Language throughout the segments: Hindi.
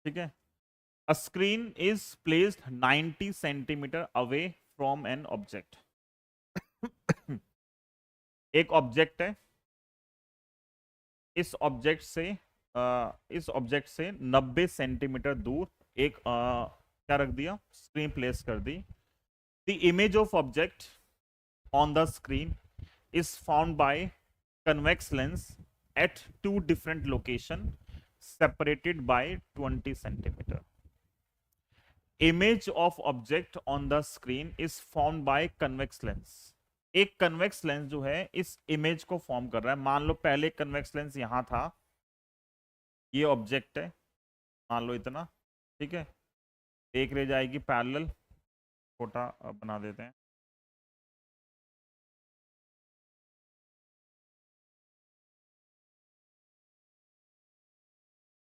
ठीक है। A screen is placed 90 centimetre away from an object. एक ऑब्जेक्ट है, इस ऑब्जेक्ट से इस ऑब्जेक्ट से 90 सेंटीमीटर दूर एक क्या रख दिया, स्क्रीन प्लेस कर दी। The image of object on the screen is found by convex lens at two different location separated by 20 centimeter. Image of object on the screen is formed by convex lens. एक कन्वेक्स लेंस जो है इस इमेज को फॉर्म कर रहा है। मान लो पहले कन्वेक्स लेंस यहां था, ये ऑब्जेक्ट है, मान लो इतना, ठीक है। एक रह जाएगी पैरेलल, छोटा बना देते हैं।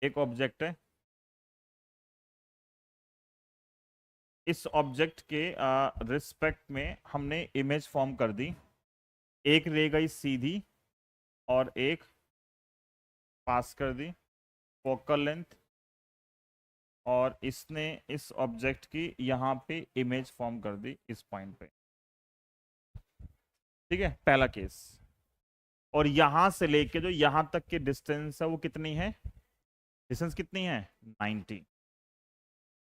एक ऑब्जेक्ट है, इस ऑब्जेक्ट के रिस्पेक्ट में हमने इमेज फॉर्म कर दी। एक रह गई सीधी और एक पास कर दी, फोकल लेंथ, और इसने इस ऑब्जेक्ट की यहाँ पे इमेज फॉर्म कर दी इस पॉइंट पे। ठीक है, पहला केस। और यहां से लेके जो यहां तक की डिस्टेंस है वो कितनी है, डिस्टेंस कितनी है 90,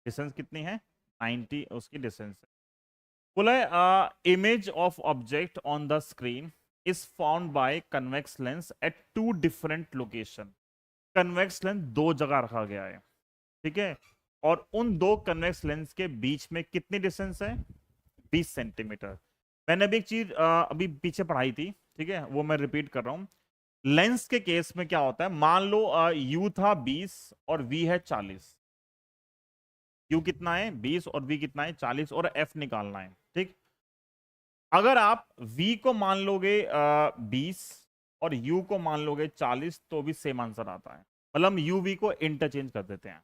डिस्टेंस कितनी है 90 उसकी डिस्टेंस है। बोला है image of object on the screen is found by convex lens at two different location. Convex lens दो जगह रखा गया है, ठीक है। और उन दो कन्वेक्स लेंस के बीच में कितनी डिस्टेंस है, 20 सेंटीमीटर। मैंने अभी एक चीज अभी पीछे पढ़ाई थी, ठीक है, वो मैं रिपीट कर रहा हूं। लेंस के केस में क्या होता है, मान लो यू था 20 और वी है 40। यू कितना है 20 और वी कितना है 40, और एफ निकालना है, ठीक। अगर आप v को मान लोगे 20 और u को मान लोगे 40 तो भी सेम आंसर आता है। मतलब u v को इंटरचेंज कर देते हैं।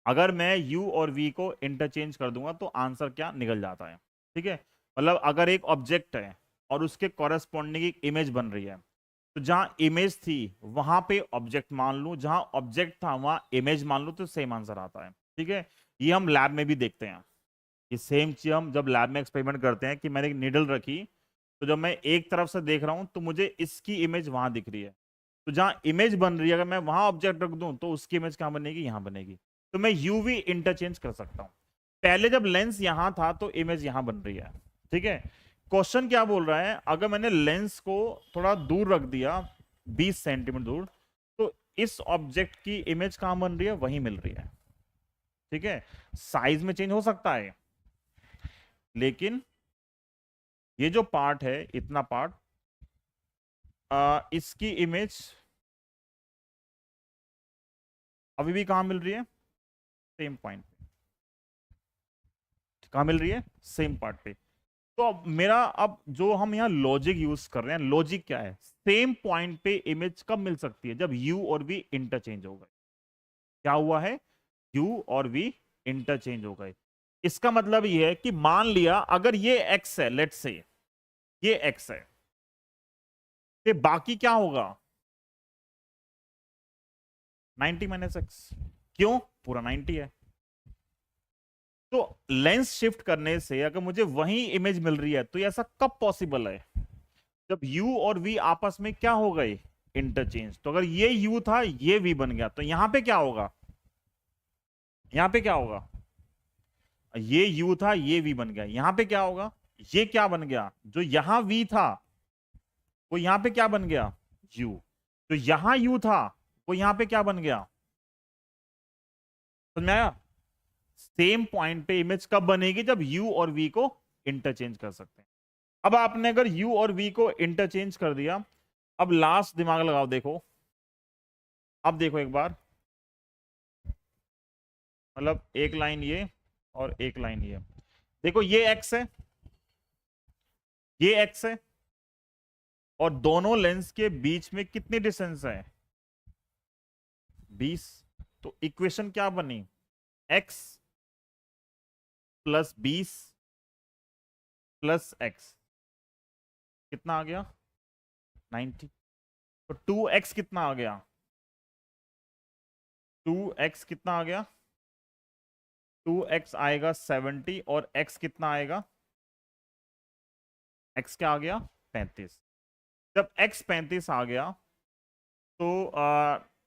अगर मैं u और v को इंटरचेंज कर दूंगा तो आंसर क्या निकल जाता है, ठीक है। मतलब अगर एक ऑब्जेक्ट है और उसके कॉरेस्पॉन्डिंग एक इमेज बन रही है, तो जहां इमेज थी वहां पे ऑब्जेक्ट मान लूं, जहां ऑब्जेक्ट था वहां इमेज मान लूं, तो सेम आंसर आता है, ठीक है। ये हम लैब में भी देखते हैं। ये सेम चीज हम जब लैब में एक्सपेरिमेंट करते हैं कि मैंने एक नीडल रखी, तो जब मैं एक तरफ से देख रहा हूं तो मुझे इसकी इमेज वहां दिख रही है। तो जहां इमेज बन रही है अगर मैं वहां ऑब्जेक्ट रख दूं तो उसकी इमेज कहां बनेगी, यहां बनेगी। तो मैं यूवी इंटरचेंज कर सकता हूं। पहले जब लेंस यहां था तो इमेज यहां बन रही है, ठीक है। क्वेश्चन क्या बोल रहा है, अगर मैंने लेंस को थोड़ा दूर रख दिया 20 सेंटीमीटर दूर, तो इस ऑब्जेक्ट की इमेज कहां बन रही है, वहीं मिल रही है, ठीक है। साइज में चेंज हो सकता है, लेकिन ये जो पार्ट है, इतना पार्ट, इसकी इमेज अभी भी कहां मिल रही है, सेम पॉइंट पे। कहां मिल रही है, सेम पार्ट पे। तो अब मेरा, अब जो हम यहां लॉजिक यूज कर रहे हैं, लॉजिक क्या है, सेम पॉइंट पे इमेज कब मिल सकती है, जब u और v इंटरचेंज हो गए। क्या हुआ है, u और v इंटरचेंज हो गए। इसका मतलब यह है कि मान लिया अगर ये x है, लेट्स से ये x है, तो बाकी क्या होगा 90 माइनस एक्स। क्यों, पूरा 90 है। तो लेंस शिफ्ट करने से अगर मुझे वही इमेज मिल रही है, तो ये ऐसा कब पॉसिबल है, जब u और v आपस में क्या हो गए, इंटरचेंज। तो अगर ये u था ये v बन गया, तो यहां पे क्या होगा, यहां पे क्या होगा, ये u था ये v बन गया, यहां पे क्या होगा, ये क्या बन गया, जो यहां v था वो यहां पे क्या बन गया, u। तो यहां u था वो यहां पे क्या बन गया, समझ में आया। सेम पॉइंट पे इमेज कब बनेगी, जब u और v को इंटरचेंज कर सकते हैं। अब आपने अगर u और v को इंटरचेंज कर दिया, अब लास्ट दिमाग लगाओ, देखो, अब देखो एक बार, मतलब एक लाइन ये और एक लाइन ये। देखो ये x है, ये x है, और दोनों लेंस के बीच में कितनी डिस्टेंस है, 20। तो इक्वेशन क्या बनी, x प्लस 20 प्लस x, कितना आ गया 90। तो 2x कितना आ गया, 2x कितना आ गया, 2x आएगा 70 और x कितना आएगा, x क्या आ गया 35। जब x 35 आ गया तो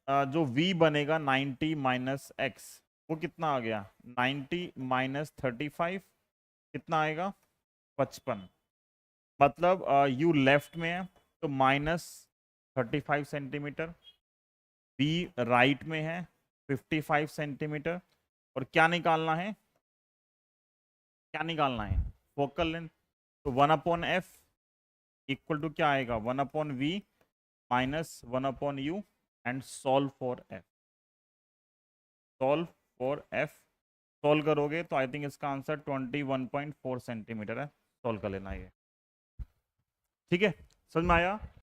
जो v बनेगा 90 माइनस x वो कितना आ गया 90 माइनस 35 कितना आएगा 55। मतलब u लेफ्ट में है तो माइनस 35 सेंटीमीटर, v राइट में है 55 सेंटीमीटर। और क्या निकालना है, क्या निकालना है फोकल लेंथ। तो 1/f इक्वल टू क्या आएगा 1/v minus 1/u and solve for f। Solve for f solve करोगे तो आई थिंक इसका आंसर 21.4 सेंटीमीटर है। सॉल्व कर लेना ये, ठीक है, समझ में आया।